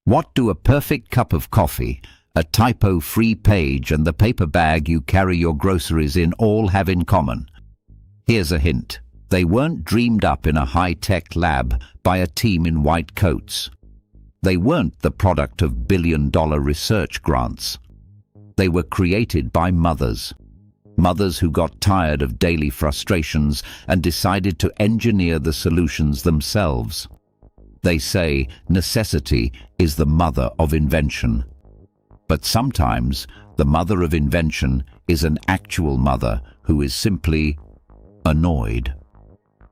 What do a perfect cup of coffee, a typo-free page, and the paper bag you carry your groceries in all have in common? Here's a hint. They weren't dreamed up in a high-tech lab by a team in white coats. They weren't the product of billion-dollar research grants. They were created by mothers. Mothers who got tired of daily frustrations and decided to engineer the solutions themselves. They say necessity is the mother of invention. But sometimes the mother of invention is an actual mother who is simply annoyed.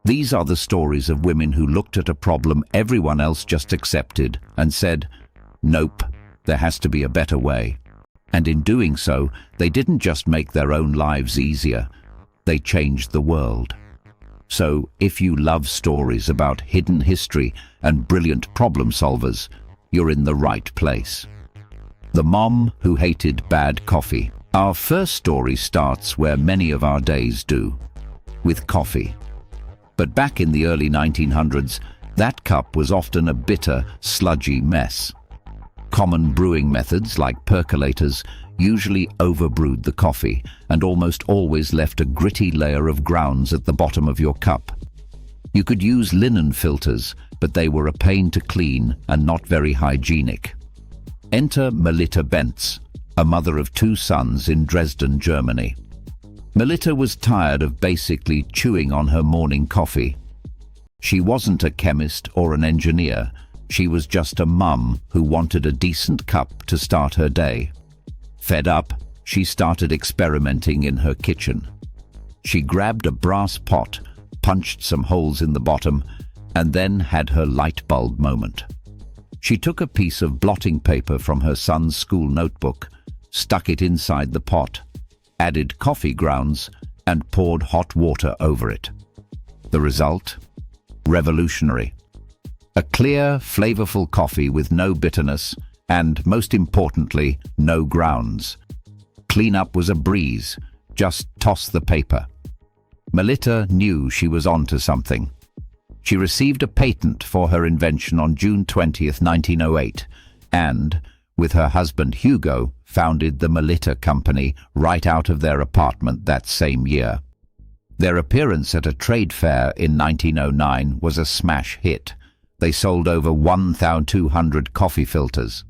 These are the stories of women who looked at a problem everyone else just accepted and said, "Nope, there has to be a better way." And in doing so, they didn't just make their own lives easier, they changed the world. So, if you love stories about hidden history and brilliant problem solvers, you're in the right place. The Mom Who Hated Bad Coffee. Our first story starts where many of our days do, with coffee. But back in the early 1900s, that cup was often a bitter, sludgy mess. Common brewing methods like percolators usually overbrewed the coffee and almost always left a gritty layer of grounds at the bottom of your cup. You could use linen filters, but they were a pain to clean and not very hygienic. Enter Melitta Bentz, a mother of 2 sons in Dresden, Germany. Melitta was tired of basically chewing on her morning coffee. She wasn't a chemist or an engineer. She was just a mum who wanted a decent cup to start her day. Fed up, she started experimenting in her kitchen. She grabbed a brass pot, punched some holes in the bottom, and then had her light bulb moment. She took a piece of blotting paper from her son's school notebook, stuck it inside the pot, added coffee grounds, and poured hot water over it. The result? Revolutionary. A clear, flavorful coffee with no bitterness and, most importantly, no grounds. Cleanup was a breeze. Just toss the paper. Melitta knew she was onto something. She received a patent for her invention on June 20th, 1908, and, with her husband Hugo, founded the Melitta Company right out of their apartment that same year. Their appearance at a trade fair in 1909 was a smash hit. They sold over 1,200 coffee filters.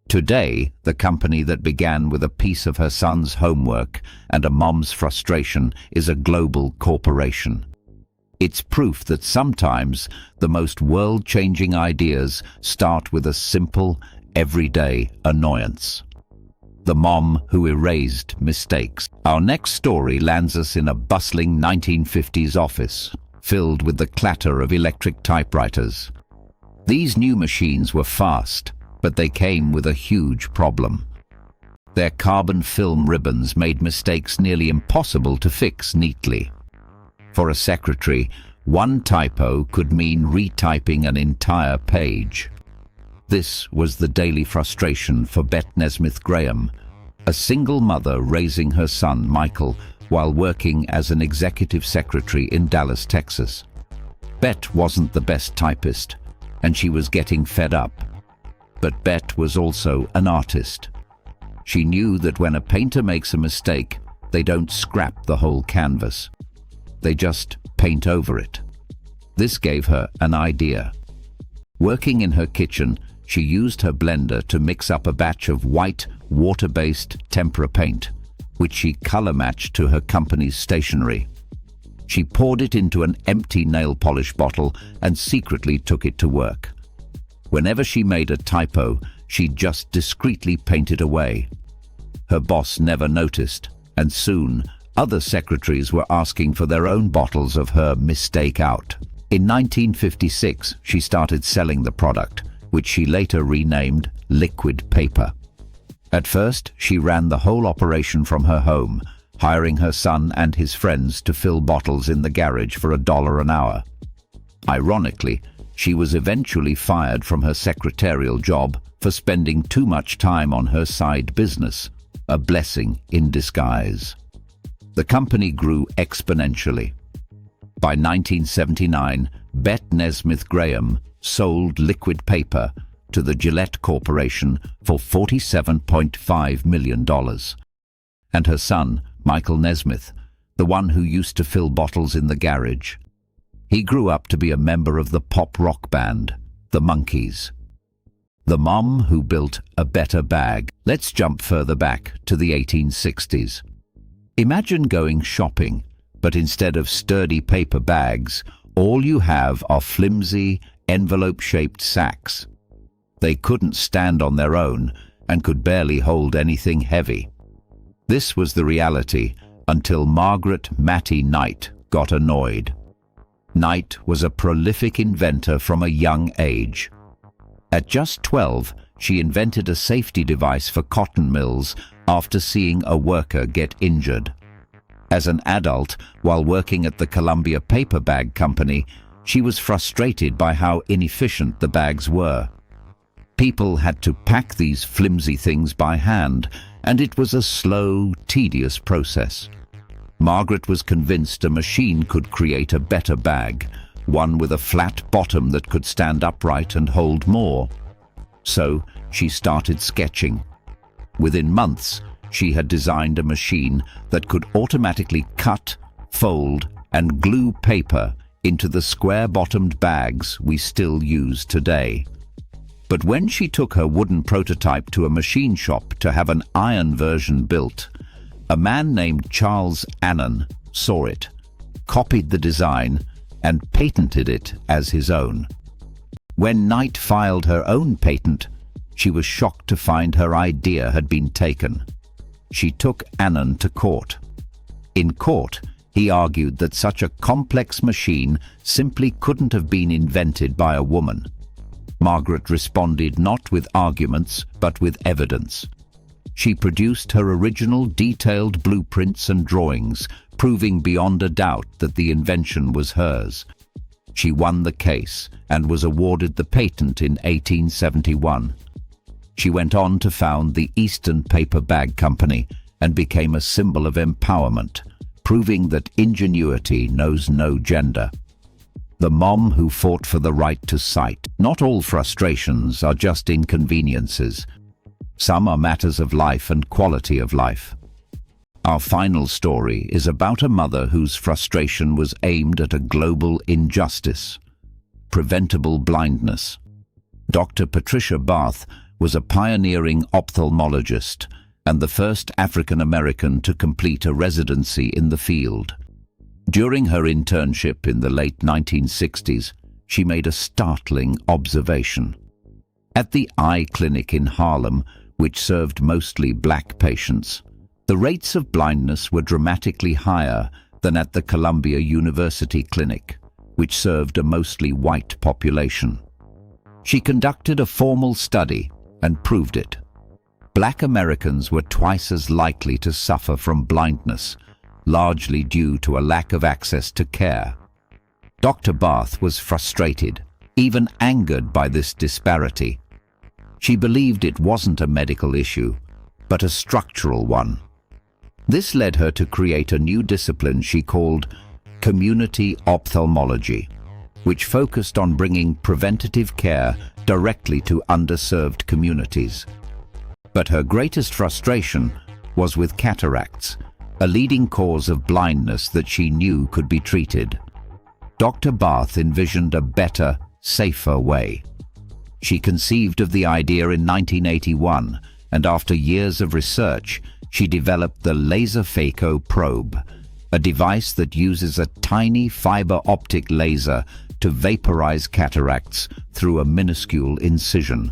Today, the company that began with a piece of her son's homework and a mom's frustration is a global corporation. It's proof that sometimes the most world-changing ideas start with a simple, everyday annoyance. The mom who erased mistakes. Our next story lands us in a bustling 1950s office, filled with the clatter of electric typewriters. These new machines were fast, but they came with a huge problem. Their carbon film ribbons made mistakes nearly impossible to fix neatly. For a secretary, one typo could mean retyping an entire page. This was the daily frustration for Bette Nesmith Graham, a single mother raising her son, Michael, while working as an executive secretary in Dallas, Texas. Bette wasn't the best typist, and she was getting fed up. But Bette was also an artist. She knew that when a painter makes a mistake, they don't scrap the whole canvas. They just paint over it. This gave her an idea. Working in her kitchen, she used her blender to mix up a batch of white, water-based tempera paint, which she color-matched to her company's stationery. She poured it into an empty nail polish bottle and secretly took it to work. Whenever she made a typo, she just discreetly painted away. Her boss never noticed, and soon other secretaries were asking for their own bottles of her mistake out. In 1956, she started selling the product, which she later renamed liquid paper. At first, she ran the whole operation from her home, hiring her son and his friends to fill bottles in the garage for $1 an hour. Ironically, she was eventually fired from her secretarial job for spending too much time on her side business, a blessing in disguise. The company grew exponentially. By 1979, Bette Nesmith Graham sold liquid paper, to the Gillette Corporation for $47.5 million. And her son, Michael Nesmith, the one who used to fill bottles in the garage. He grew up to be a member of the pop rock band, the Monkees. The mom who built a better bag. Let's jump further back to the 1860s. Imagine going shopping, but instead of sturdy paper bags, all you have are flimsy, envelope-shaped sacks. They couldn't stand on their own and could barely hold anything heavy. This was the reality until Margaret Mattie Knight got annoyed. Knight was a prolific inventor from a young age. At just 12, she invented a safety device for cotton mills after seeing a worker get injured. As an adult, while working at the Columbia Paper Bag Company, she was frustrated by how inefficient the bags were. People had to pack these flimsy things by hand, and it was a slow, tedious process. Margaret was convinced a machine could create a better bag, one with a flat bottom that could stand upright and hold more. So she started sketching. Within months, she had designed a machine that could automatically cut, fold, and glue paper into the square-bottomed bags we still use today. But when she took her wooden prototype to a machine shop to have an iron version built, a man named Charles Annan saw it, copied the design, and patented it as his own. When Knight filed her own patent, she was shocked to find her idea had been taken. She took Annan to court. In court, he argued that such a complex machine simply couldn't have been invented by a woman. Margaret responded not with arguments, but with evidence. She produced her original detailed blueprints and drawings, proving beyond a doubt that the invention was hers. She won the case and was awarded the patent in 1871. She went on to found the Eastern Paper Bag Company and became a symbol of empowerment, proving that ingenuity knows no gender. The mom who fought for the right to sight. Not all frustrations are just inconveniences. Some are matters of life and quality of life. Our final story is about a mother whose frustration was aimed at a global injustice: preventable blindness. Dr. Patricia Bath was a pioneering ophthalmologist and the first African American to complete a residency in the field. During her internship in the late 1960s, she made a startling observation. At the eye clinic in Harlem, which served mostly black patients, the rates of blindness were dramatically higher than at the Columbia University Clinic, which served a mostly white population. She conducted a formal study and proved it. Black Americans were twice as likely to suffer from blindness, largely due to a lack of access to care. Dr. Bath was frustrated, even angered by this disparity. She believed it wasn't a medical issue, but a structural one. This led her to create a new discipline she called community ophthalmology, which focused on bringing preventative care directly to underserved communities. But her greatest frustration was with cataracts, a leading cause of blindness that she knew could be treated. Dr. Bath envisioned a better, safer way. She conceived of the idea in 1981, and after years of research, she developed the laser phaco probe, a device that uses a tiny fiber optic laser to vaporize cataracts through a minuscule incision.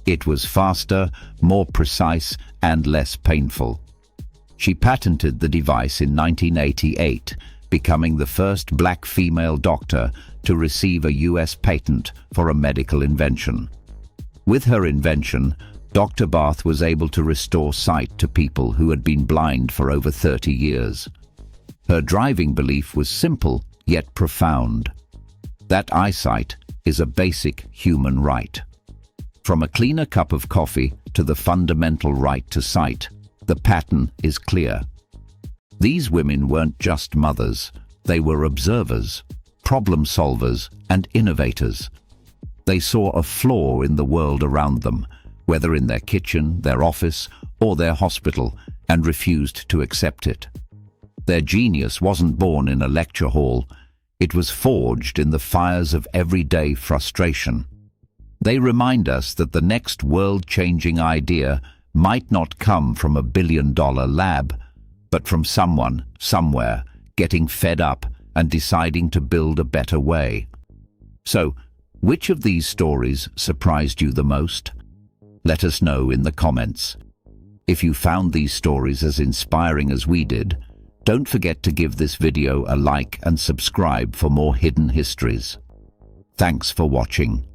It was faster, more precise, and less painful. She patented the device in 1988, becoming the first black female doctor to receive a U.S. patent for a medical invention. With her invention, Dr. Bath was able to restore sight to people who had been blind for over 30 years. Her driving belief was simple, yet profound: that eyesight is a basic human right. From a cleaner cup of coffee to the fundamental right to sight, the pattern is clear. These women weren't just mothers, they were observers, problem solvers, and innovators. They saw a flaw in the world around them, whether in their kitchen, their office, or their hospital, and refused to accept it. Their genius wasn't born in a lecture hall. It was forged in the fires of everyday frustration. They remind us that the next world-changing idea might not come from a billion-dollar lab, but from someone, somewhere, getting fed up and deciding to build a better way. So, which of these stories surprised you the most? Let us know in the comments. If you found these stories as inspiring as we did, don't forget to give this video a like and subscribe for more hidden histories. Thanks for watching.